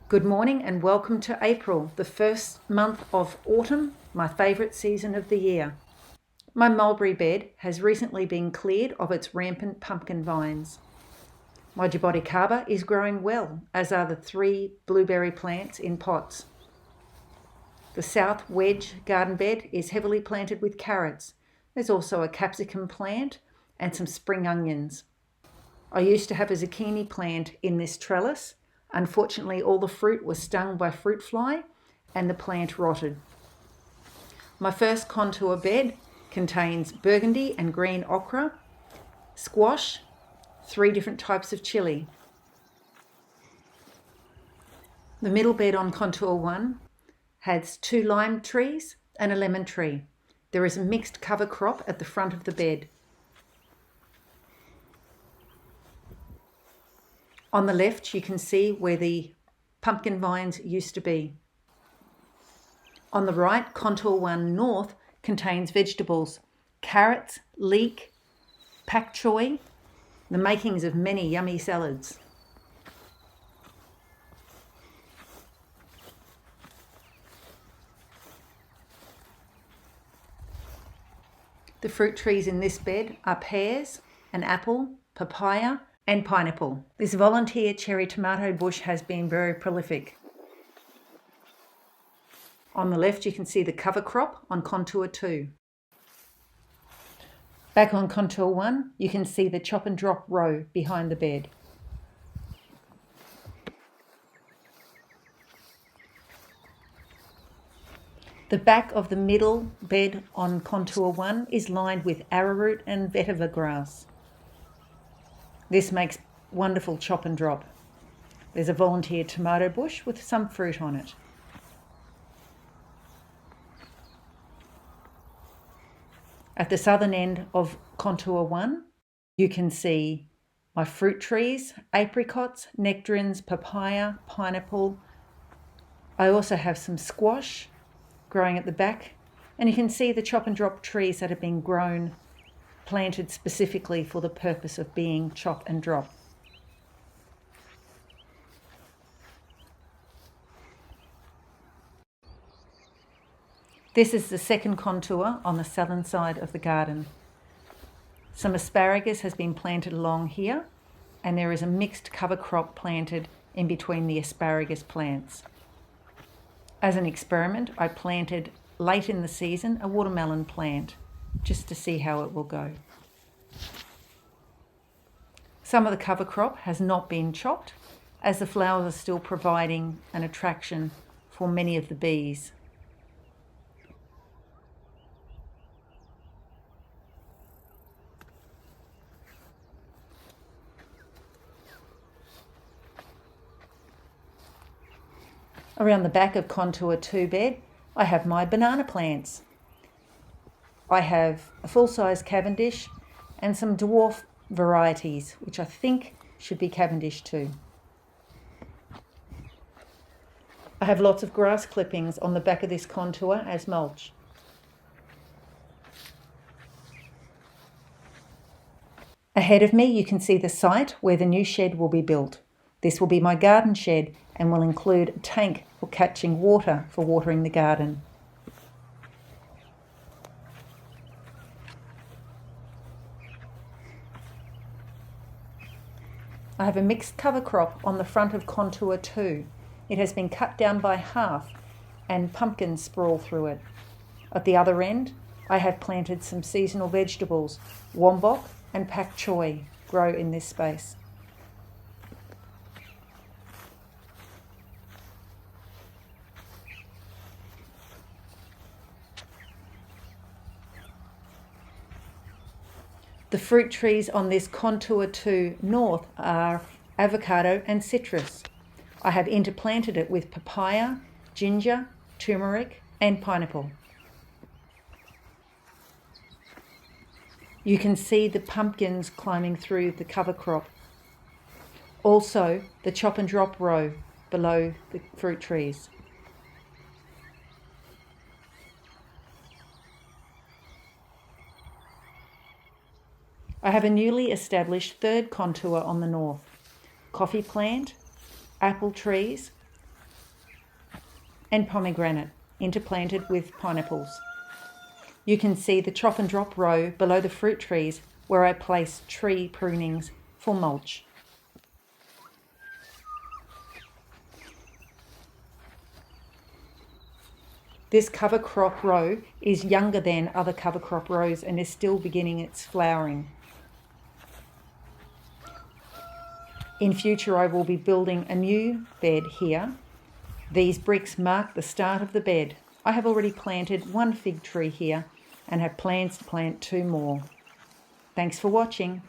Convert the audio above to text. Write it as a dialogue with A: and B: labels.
A: Good morning and welcome to April, the first month of autumn, my favourite season of the year. My mulberry bed has recently been cleared of its rampant pumpkin vines. My jaboticaba is growing well, as are the 3 blueberry plants in pots. The south wedge garden bed is heavily planted with carrots. There's also a capsicum plant and some spring onions. I used to have a zucchini plant in this trellis. Unfortunately, all the fruit was stung by fruit fly and the plant rotted. My first contour bed contains burgundy and green okra, squash, 3 different types of chili. The middle bed on contour 1 has 2 lime trees and a lemon tree. There is a mixed cover crop at the front of the bed. On the left, you can see where the pumpkin vines used to be. On the right, contour 1 north contains vegetables, carrots, leek, pak choi, the makings of many yummy salads. The fruit trees in this bed are pears, an apple, papaya, and pineapple. This volunteer cherry tomato bush has been very prolific. On the left, you can see the cover crop on contour 2. Back on contour 1, you can see the chop and drop row behind the bed. The back of the middle bed on contour 1 is lined with arrowroot and vetiver grass. This makes wonderful chop and drop. There's a volunteer tomato bush with some fruit on it. At the southern end of contour 1, you can see my fruit trees, apricots, nectarines, papaya, pineapple. I also have some squash growing at the back, and you can see the chop and drop trees that have been grown, planted specifically for the purpose of being chop and drop. This is the second contour on the southern side of the garden. Some asparagus has been planted along here, and there is a mixed cover crop planted in between the asparagus plants. As an experiment, I planted late in the season a watermelon plant, just to see how it will go. Some of the cover crop has not been chopped, as the flowers are still providing an attraction for many of the bees. Around the back of contour 2 bed, I have my banana plants. I have a full-size Cavendish and some dwarf varieties, which I think should be Cavendish too. I have lots of grass clippings on the back of this contour as mulch. Ahead of me, you can see the site where the new shed will be built. This will be my garden shed and will include a tank for catching water for watering the garden. I have a mixed cover crop on the front of contour 2. It has been cut down by half and pumpkins sprawl through it. At the other end, I have planted some seasonal vegetables. Wombok and pak choi grow in this space. The fruit trees on this contour 2 north are avocado and citrus. I have interplanted it with papaya, ginger, turmeric, and pineapple. You can see the pumpkins climbing through the cover crop. Also, the chop and drop row below the fruit trees. I have a newly established third contour on the north. Coffee plant, apple trees, and pomegranate, interplanted with pineapples. You can see the chop and drop row below the fruit trees where I place tree prunings for mulch. This cover crop row is younger than other cover crop rows and is still beginning its flowering. In future, I will be building a new bed here. These bricks mark the start of the bed. I have already planted one fig tree here and have plans to plant 2 more. Thanks for watching.